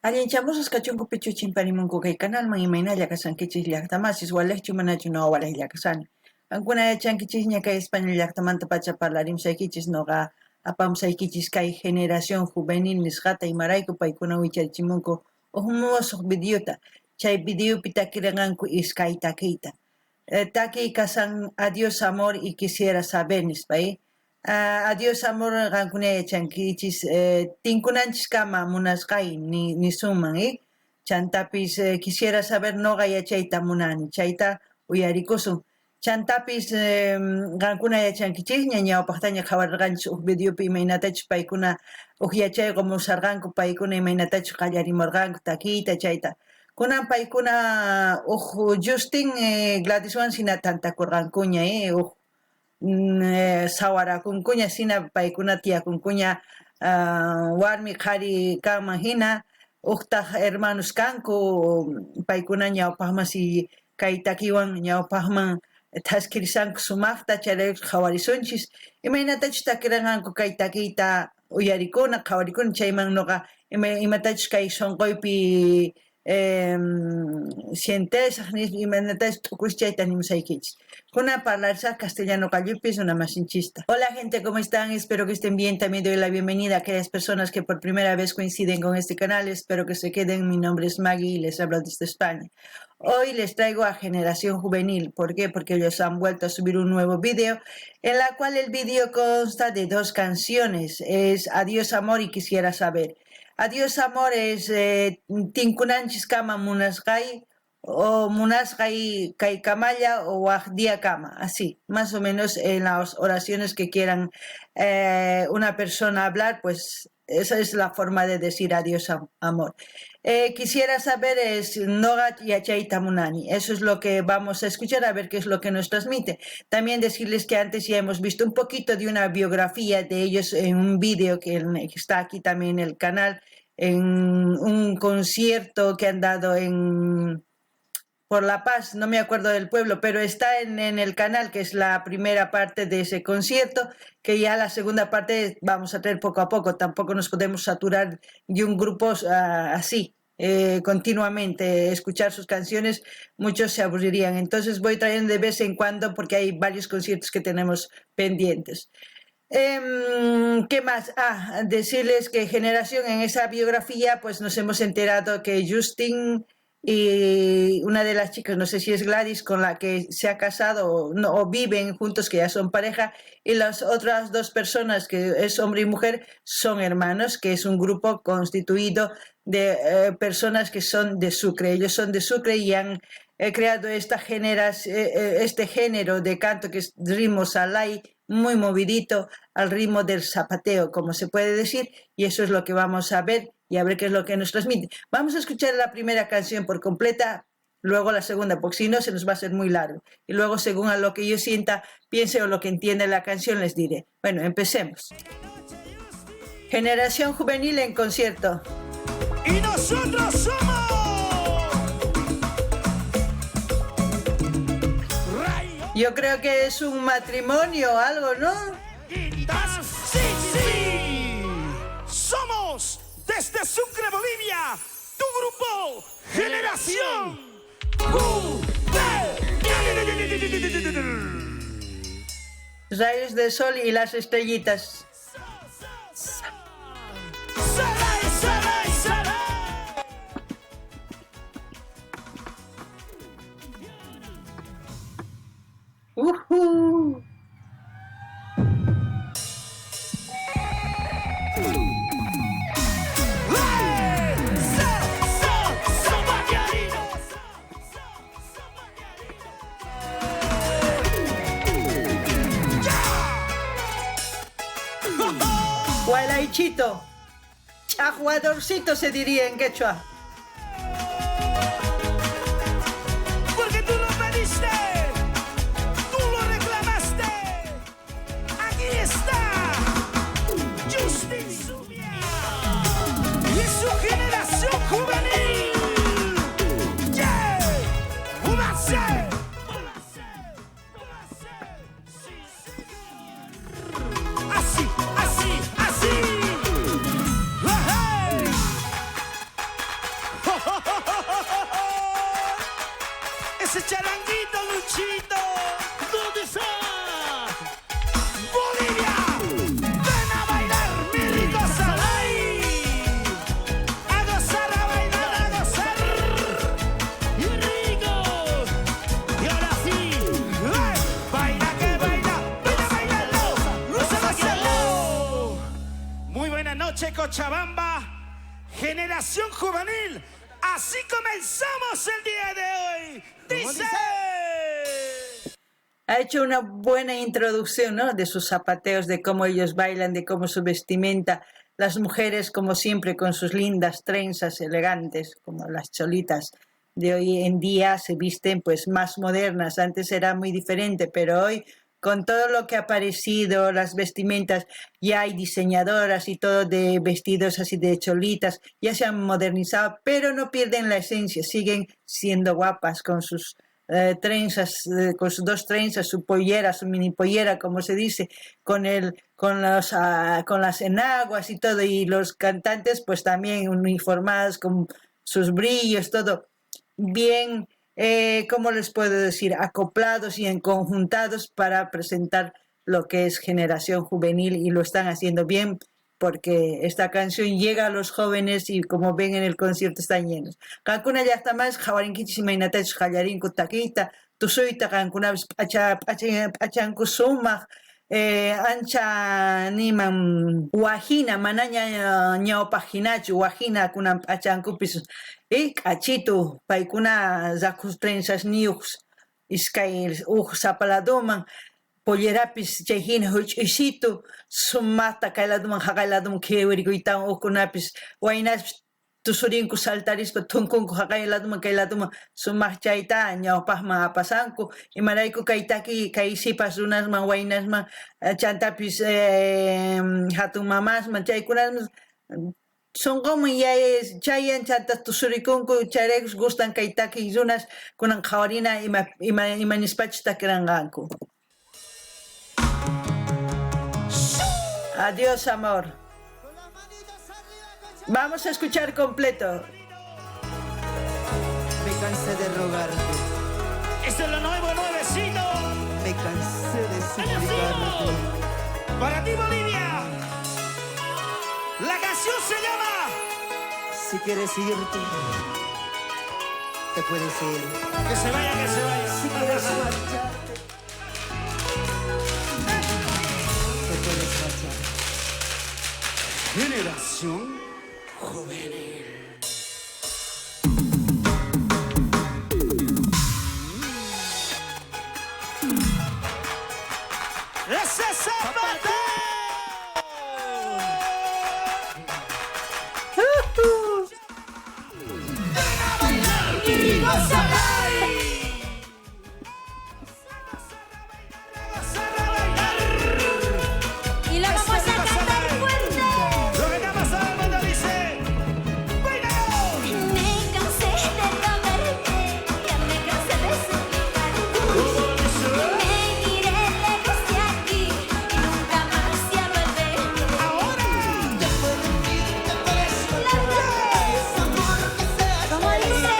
Allinchamusas kachunku pichu chimparimunku kay kanalman imaynalla kasankichis llaqtamasis walaqchu manachu no walaqlla kasani. Ankuna yachankichis ña kay España llaqtamanta pacha parlarimsaykichis noqa apamsaykichis kay generación juvenil nisqata imarayku paykuna wicharichimunku musuq videota. Chay videopi takiranqanku iskay takiyta. Takiy kasan adiós amor y quisiera saber nispay. Adiós amor qankuna yachankichis tinkunanchis kama munasqay ni suman chantapis quisiera saber noqa yachayta munani chayta uyarikusun chantapis qankuna yachankichis ñawpaqtaña qhawarirqanchis uq videopi imaynatachus paykuna uq yachayqa musarqanku paykuna imaynatachus qallarimurqanku takiyta chayta kunan paykuna uq Justin Gladyswan sina tantakurqankuña uq sawarakunkuña sina paykuna tiyakunkuña warmi qhari kanman hina uqtaq hermanos kanku paykuna ñawpaqman si kay takiwan ñawpaqman taskirisanku sumaqta chayrayku qhawarisunchis imaynatachus takiranqanku kay takiyta uyarikuna qhawarikuna chayman noqa imatachus kay sunquypi sientesaq imanatachus t'ukuschayta nimusaykichis. Kuna parlarsaq castellano qallupis una masinchista. Hola gente, ¿cómo están? Espero que estén bien. También doy la bienvenida a aquellas personas que por primera vez coinciden con este canal. Espero que se queden. Mi nombre es Maggie y les hablo desde España. Hoy les traigo a Generación Juvenil. ¿Por qué? Porque ellos han vuelto a subir un nuevo vídeo, en la cual el vídeo consta de 2 canciones. Es Adiós Amor y Quisiera Saber. Adiós Amor es Tinkunanchis Kama Munasqay o Munasqay Kay Kamaya o Waqdia Kama, así, más o menos en las oraciones que quieran una persona hablar, pues esa es la forma de decir adiós amor. Quisiera saber es Nogat Yachayta Munani, eso es lo que vamos a escuchar, a ver qué es lo que nos transmite. También decirles que antes ya hemos visto un poquito de una biografía de ellos en un vídeo que está aquí también en el canal, en un concierto que han dado por La Paz, no me acuerdo del pueblo, pero está en el canal, que es la primera parte de ese concierto, que ya la segunda parte vamos a traer poco a poco, tampoco nos podemos saturar de un grupo así, continuamente, escuchar sus canciones, muchos se aburrirían, entonces voy trayendo de vez en cuando porque hay varios conciertos que tenemos pendientes. ¿Qué más? Decirles que Generación en esa biografía pues nos hemos enterado que Justin y una de las chicas, no sé si es Gladys, con la que se ha casado o viven juntos, que ya son pareja, y las otras 2 personas, que es hombre y mujer, son hermanos, que es un grupo constituido de personas que son de Sucre. Ellos son de Sucre y han creado este género de canto que es ritmo salay, muy movidito, al ritmo del zapateo, como se puede decir, y eso es lo que vamos a ver y a ver qué es lo que nos transmite. Vamos a escuchar la primera canción por completa, luego la segunda, porque si no se nos va a hacer muy largo. Y luego, según a lo que yo sienta, piense o lo que entienda la canción, les diré. Bueno, empecemos. Generación Juvenil en concierto. Y nosotros somos... Yo creo que es un matrimonio o algo, ¿no? ¡Sí, sí! Somos desde Sucre, Bolivia, tu grupo Generación Rayos de sol y las estrellitas. Guaylaichito, ajuadorcito se diría en quechua. Porque tú lo pediste, tú lo reclamaste. Aquí está Justin Zubia y su Generación Juvenil. Yeah, así. ese charanguito, Luchito. ¿Dónde está? Bolivia, ven a bailar, mi rico Salay. A gozar, a bailar, a gozar. ¡Qué rico! Y ahora sí, ¡ay! Baila que baila, baila bailando, goza bailando. Muy buenas noches, Cochabamba, generación juvenil. Así comenzamos el día de hoy. Dice. Ha hecho una buena introducción, ¿no? De sus zapateos, de cómo ellos bailan, de cómo su vestimenta. Las mujeres, como siempre, con sus lindas trenzas elegantes, como las cholitas de hoy en día, se visten pues más modernas. Antes era muy diferente, pero hoy, con todo lo que ha aparecido, las vestimentas, ya hay diseñadoras y todo de vestidos así de cholitas, ya se han modernizado, pero no pierden la esencia, siguen siendo guapas con sus trenzas, con sus dos trenzas, su pollera, su mini pollera, como se dice, con las enaguas y todo, y los cantantes pues también uniformados con sus brillos, todo bien, ¿cómo les puedo decir? Acoplados y enconjuntados para presentar lo que es generación juvenil, y lo están haciendo bien, porque esta canción llega a los jóvenes y como ven en el concierto están llenos. Kankuna ya está más, jawarinkichis mainatach jallarinko taquita, tusuita kankuna pachanku sumaq, ancha niman wajina, manaña ñawpajinachu, wajina kunan pachankupis, y kachitu, paikuna zakus trenzas niuks, iskay sapaladuman, pollerapis chayhina huch'isitu sumaqta kayladuman haqayladuman qhiwirikuytawan ukunapis waynapis tusurinku saltarispa thunkunku haqayladuman kayladuman sumaq chayta ñawpaqman apasanku imarayku kay sipas runasman waynasman chantapis hatun mamasman chaykunaman sunquman chayan chanta tusurikunku chayraykus gustan kay taki runas kunan qhawarina imanispachus takiranqanku. Adiós, amor. Vamos a escuchar completo. Me cansé de rogarte, Esto es lo nuevo, nuevecito. me cansé de suplicarte. Para ti, Bolivia. La canción se llama. Si quieres irte, te puedes ir. Que se vaya, que se vaya. Si quieres marcharte, te puedes marchar. Generación juvenil. ¡Ese zapateo! ¡Ven a bailar, mi rico Salay! Y lo vamos a cantar fuerte. Lo que está pasando cuando dice ¡bailalo! Me cansé de rogarte, ya me cansé de suplicarte. Me iré lejos de aquí y nunca más ya volveré. Ahora Como dice,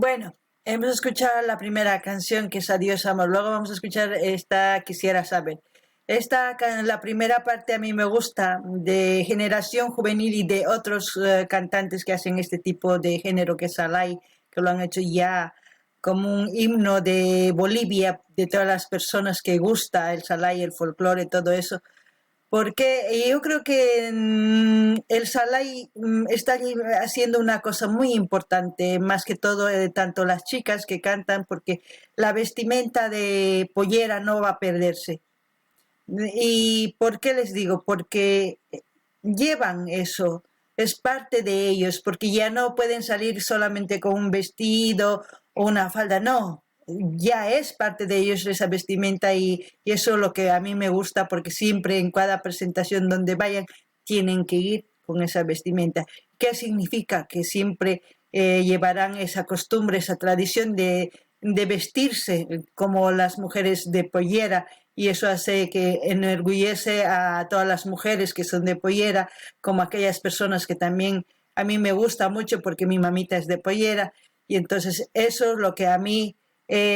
Bueno, hemos escuchado la primera canción que es Adiós Amor, luego vamos a escuchar esta Quisiera Saber. La primera parte a mí me gusta, de Generación Juvenil y de otros cantantes que hacen este tipo de género que es Salai, que lo han hecho ya como un himno de Bolivia, de todas las personas que gusta el Salai, el folclore, todo eso. Porque yo creo que el Salai está haciendo una cosa muy importante, más que todo tanto las chicas que cantan, porque la vestimenta de pollera no va a perderse. ¿Y por qué les digo? Porque llevan eso, es parte de ellos, porque ya no pueden salir solamente con un vestido o una falda, no, ya es parte de ellos esa vestimenta y eso es lo que a mí me gusta, porque siempre en cada presentación donde vayan tienen que ir con esa vestimenta. ¿Qué significa? Que siempre llevarán esa costumbre, esa tradición de vestirse como las mujeres de pollera, y eso hace que enorgullece a todas las mujeres que son de pollera, como aquellas personas que también a mí me gusta mucho porque mi mamita es de pollera, y entonces eso es lo que a mí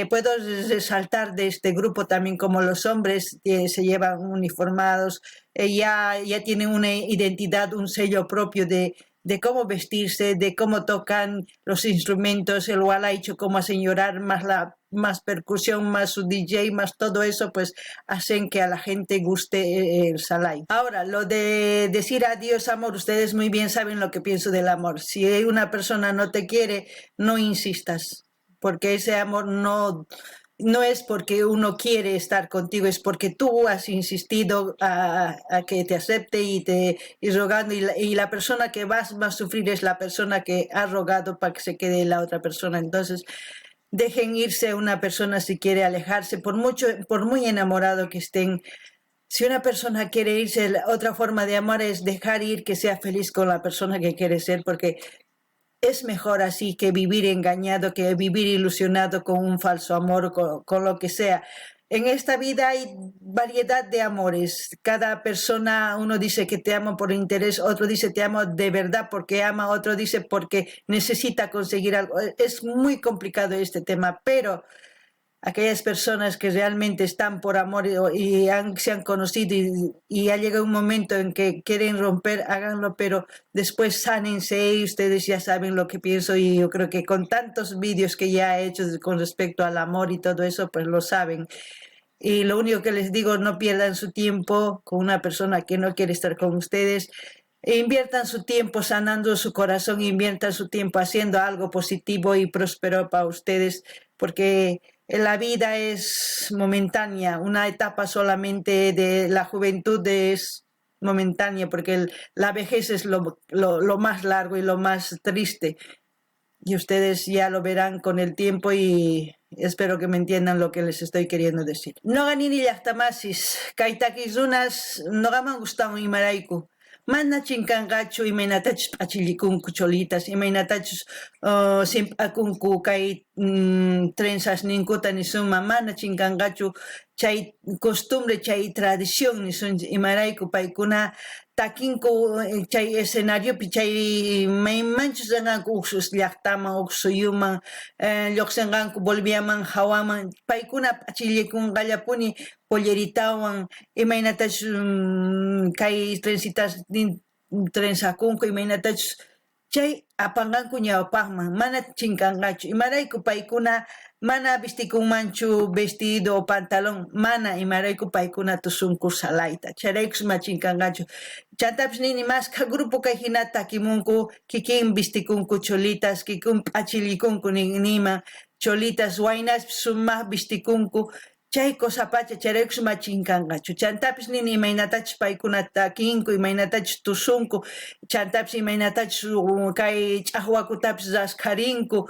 puedo resaltar de este grupo, también como los hombres que se llevan uniformados, ya tienen una identidad, un sello propio de cómo vestirse, de cómo tocan los instrumentos, el gualaicho, cómo hacen llorar, más percusión, más su DJ, más todo eso, pues hacen que a la gente guste el Salai. Ahora, lo de decir adiós amor, ustedes muy bien saben lo que pienso del amor. Si una persona no te quiere, no insistas, porque ese amor no es porque uno quiere estar contigo, es porque tú has insistido a que te acepte y rogando, y la persona que va a sufrir es la persona que ha rogado para que se quede la otra persona. Entonces, dejen irse a una persona si quiere alejarse, por muy enamorado que estén. Si una persona quiere irse, la otra forma de amar es dejar ir, que sea feliz con la persona que quiere ser, porque es mejor así que vivir engañado, que vivir ilusionado con un falso amor, con lo que sea. En esta vida hay variedad de amores. Cada persona, uno dice que te amo por interés, otro dice te amo de verdad porque ama, otro dice porque necesita conseguir algo. Es muy complicado este tema, pero aquellas personas que realmente están por amor y se han conocido y ha llegado un momento en que quieren romper, háganlo, pero después sánense y ustedes ya saben lo que pienso, y yo creo que con tantos vídeos que ya he hecho con respecto al amor y todo eso, pues lo saben. Y lo único que les digo, no pierdan su tiempo con una persona que no quiere estar con ustedes. Inviertan su tiempo sanando su corazón, inviertan su tiempo haciendo algo positivo y próspero para ustedes, porque la vida es momentánea, una etapa solamente de la juventud es momentánea, porque la vejez es lo más largo y lo más triste. Y ustedes ya lo verán con el tiempo, y espero que me entiendan lo que les estoy queriendo decir. No ganini llaqtamasis, kaytakis runas noqaman gustan imarayku. Mana chinkanqachu imaynatachus p'achillikunku cholitas, imaynatachus simp'akunku kay trenzas ninkuta nisuma, mana chinkanqachu chay costumbre, chay tradición nisunchik, imarayku paykuna takinku chay escenariopi, chay maymanchus rinqanku uqsus llaqtaman, uqs suyuman, lluqsinqanku Boliviaman, hawaman, paykuna p'achillikunqallapuni polleritawan, imaynatachus kay trencitas trensakunku, imaynatachus chay apanqanku ñawpaqman, mana chinkanqachu. Imarayku paykuna mana vestikunmanchu vestido o pantalón, mana, imarayku paykuna tusunku salayta, chayraykus ma chinkanqachu. Chantapis nini masqa grupo kay hina takimunku, kikin vestikunku cholitas, kikin p'achillikunku niman cholitas, waynaspis sumaq vestikunku, chay cosapacha chayraykus ma chinkanqachu. Chantapis nini imaynatachus paykuna takinku, imaynatachus tusunku, chantapis imaynatachus kay ch'aqwakutapis rasqarinku,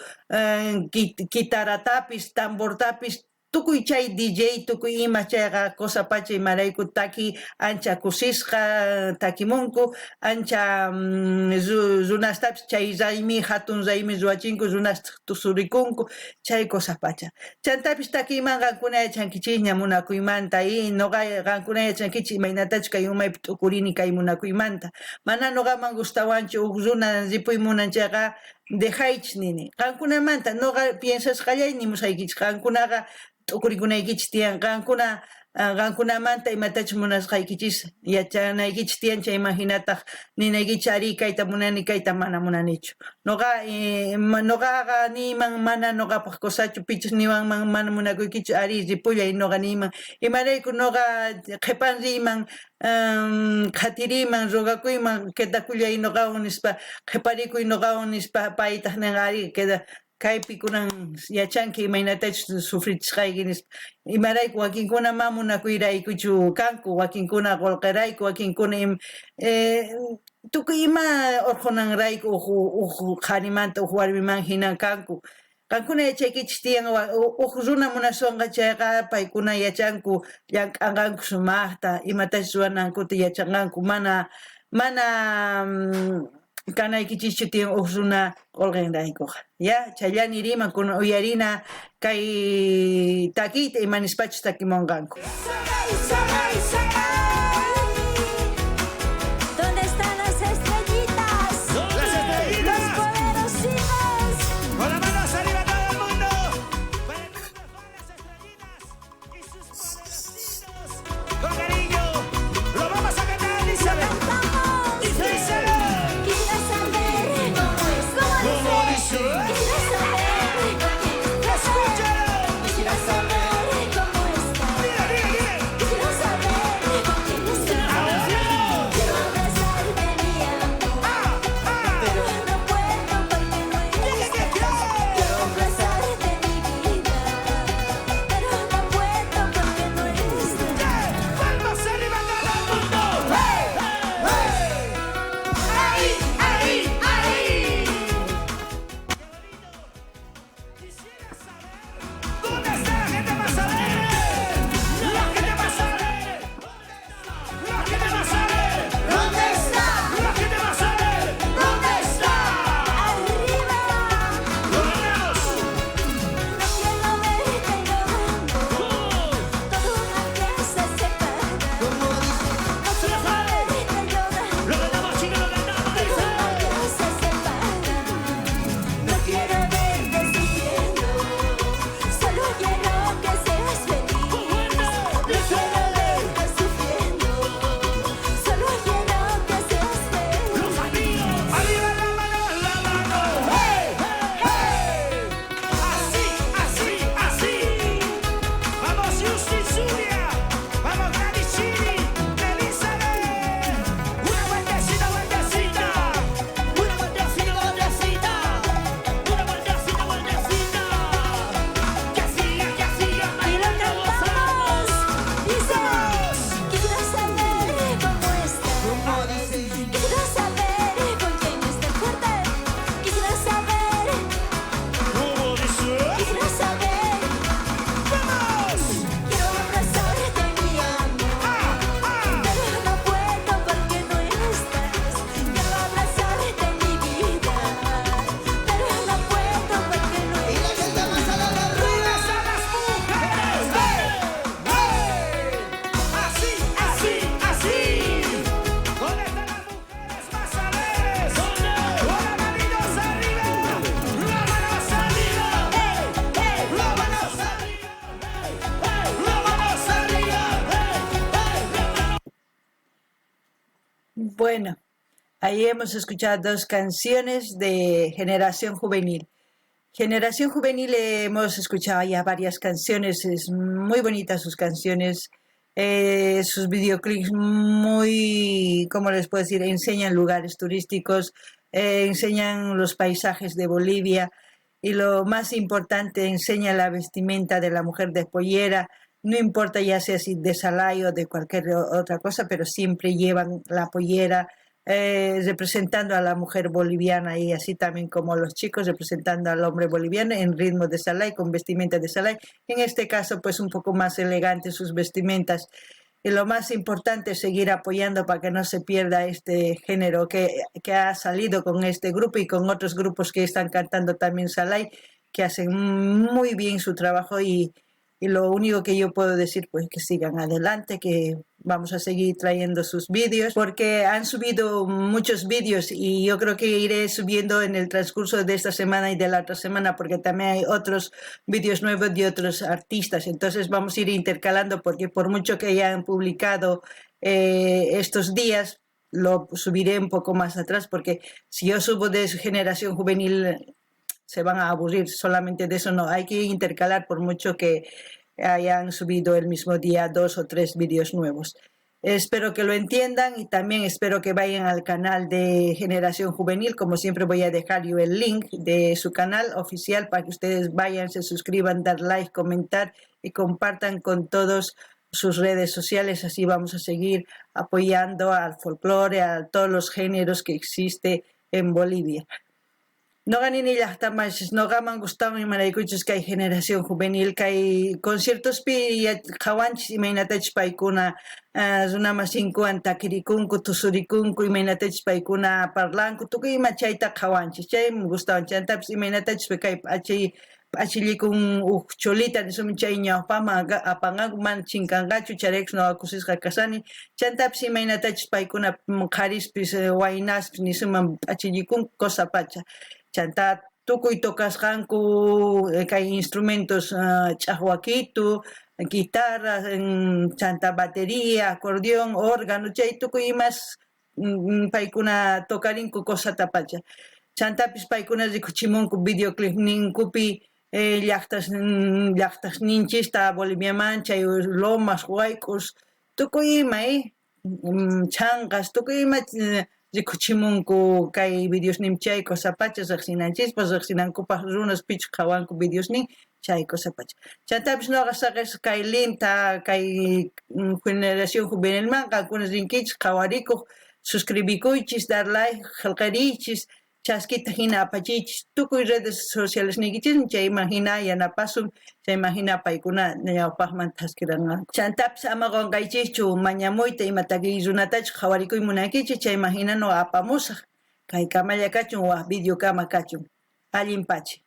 kitaratapis, tambortapis, tukuy chay DJ, tukuy ima chayqa cosapacha imarayku taki ancha kusisqa takimunku, ancha runastapis chay raymi, hatun raymi ruwachinku, runasta tusurikunku, chay cosapacha. Chantapis takimanqankuna yachankichis ña munakuymanta, y noqankunata yachankichis imaynatachus kay umaypi t'ukurini kay munakuymanta. Mana noqaman gustawanchu uq runa ripuymunan chayqa dejaychis nini. Qankunamanta noqa piensasqallay nimusaykichis, qankunaqa t'ukurikunaykich tiyan, qankunamanta imatachus munasqaykichis yachanaykichis tiyan, chayman hinataq ninaykichis ari kayta munani kayta mana munanichu. Noqaqa niman mana noqapaq kusachu pichus niwanman mana munakuykichu ari ripullay noqa niman imarayku noqa qhipan riyman qhatiriman rogakuyman quedakullay noqawan nispa qhiparikuy noqawan nispa paytaq nin ari queda kaypi kunan yachanki imaynatachus sufrichisqayki nispa imarayku wakinkuna ma munakuyraykuchu kanku, wakinkuna qullqirayku, wakinkuna tukuy ima urqunanrayku uq qharimanta uq warmiman hinan kanku. Qankuna yachaykichis tiyan uq runa munaswanqa chayqa paykuna yachanku llank'anqanku sumaqta imatachus ruwanankuta yachanqanku mana kanaykichischu tiyan uq runa qullqinraykuqa. Ya chayllani riman kuna uyarina kay takiyta imanispachus takimunqanku. ¿Dónde están las estrellitas? Las estrellitas. Los poderosísimos. Con las manos arriba todo el mundo. Para el mundo con las estrellitas y sus poderositos. Con cariño. Lo vamos a cantar, Elizabeth. Cantamos. Díselo. Quisiera saber cómo dice. Quisiera saber con quién estás. Escúchalo. Quisiera saber cómo estás. Mira, mira, mira. Quisiera saber con quién estás. Quiero abrazarte, mi amor, pero no puedo porque no estás. Quiero abrazarte, mi vida, pero no puedo porque no estás. Palmas arriba todo el mundo. ¡Hey! ¡Hey! ¡Ahí! ¡Ahí! ¡Ahí! Quisiera saber dónde está la gente más alegre. La gente más alegre. La gente más alegre. ¿Dónde está? La gente más alegre. ¿Dónde está? Arriba. ¡Lo ganamos! No quiero verte llorando. Toda una casa se para. Como dice, No quiero verte llorando. Lo ganamos, chicos, lo ganamos. Toda una casa se para. No quiero verte sufriendo. Solo quiero que seas feliz. No quiero verte sufriendo. Solo quiero que seas feliz. Los amigos. ¡Arriba la mano! ¡La mano! ¡Hey! ¡Hey! Así, así, así. Vamos, Yusi, Zulia. Vamos, Gary, Chiri, Elizabeth. Una vueltecita, vueltecita. Una vueltecita, vueltecita. Una vueltecita, vueltecita. Que siga, que siga. Y lo cantamos. Dice, quisiera saber cómo estás. como dice, Quisiera saber con quién estás fuerte. Quisiera saber, ¿Cómo dice? quisiera saber. ¡Vamos! Quiero abrazarte, mi amor, pero no puedo porque no estás. Quiero abrazarte, mi vida, pero no puedo porque no y la gente más a la ¿Dónde están las mujeres? ¡Hey! ¡Hey! Así, así, así. ¿Dónde están las mujeres más alegres? Con las manitos arriba. Las manos arriba. Las manos arriba. Las manos arriba. Bueno, ahí hemos escuchado dos canciones de Generación Juvenil. Generación Juvenil hemos escuchado ya varias canciones, es muy bonitas sus canciones, sus videoclips muy, ¿cómo les puedo decir? Enseñan lugares turísticos, enseñan los paisajes de Bolivia y lo más importante, enseña la vestimenta de la mujer de pollera, no importa ya sea si de Salay o de cualquier otra cosa, pero siempre llevan la pollera, representando a la mujer boliviana y así también como los chicos representando al hombre boliviano en ritmo de Salay, con vestimenta de Salay. En este caso, pues un poco más elegante sus vestimentas. Y lo más importante es seguir apoyando para que no se pierda este género que ha salido con este grupo y con otros grupos que están cantando también Salay, que hacen muy bien su trabajo y lo único que yo puedo decir, pues que sigan adelante, que vamos a seguir trayendo sus vídeos porque han subido muchos vídeos y yo creo que iré subiendo en el transcurso de esta semana y de la otra semana porque también hay otros vídeos nuevos de otros artistas. Entonces vamos a ir intercalando porque por mucho que hayan publicado estos días, lo subiré un poco más atrás porque si yo subo de Generación Juvenil se van a aburrir, solamente de eso no, hay que intercalar por mucho que hayan subido el mismo día 2 o 3 vídeos nuevos. Espero que lo entiendan y también espero que vayan al canal de Generación Juvenil. Como siempre voy a dejar yo el link de su canal oficial para que ustedes vayan, se suscriban, dar like, comentar y compartan con todos sus redes sociales. Así vamos a seguir apoyando al folclore, a todos los géneros que existe en Bolivia. No ganin ellas tamás, no gaman gustado y maraykuchus que hay Generación Juvenil, que hay conciertos pi jawanchis y mainatech paikuna zunama 50 kiricunku, tusuricunku y mainatech paikuna parlanku, tuku y machaita jawanchis, chay me gustaban chantaps y mainatech pekay achillikun cholita ni sumi chay ñawpama apangakuman chinkangachu charex no akusisqa kasani chantaps y mainatech paikuna qharispis waynaspis ni suma achillikun cosa pacha. Chanta tukuy tokasqanku kay instrumentos ch'aqwakitu, guitarra, chanta batería, acordeón, órgano, chay tukuy imas paykuna tokarinku cosata pacha. Chantapis paykuna rikuchimunku videoclip ninkupi llaqtas ninchista Boliviaman chay lomas huaykus tukuy ima chanqas tukuy ima rikuchimunku kay videos nim chay cosa pacha riqsinanchispas riqsinankupaq runas pichu qhawanku videos nin chay cosa pacha. Chantapis noqa saqis kay linta kay Generación Juvenil man qankunas rinkichis qhawarikuq suscribikuychis, dar like, qillqarichis, chaskita hina apachichis tukuy redes sociales nikichis chayman hina yanapasun chayman hina paykuna ñawpaqman taskiranqa. Chantapis ama qunqaychischu mañamuyta imataki runatachu qhawarikuy munankichis chayman hina no apamusaq kay kamalla kachun waq video kama kachun allin pachi.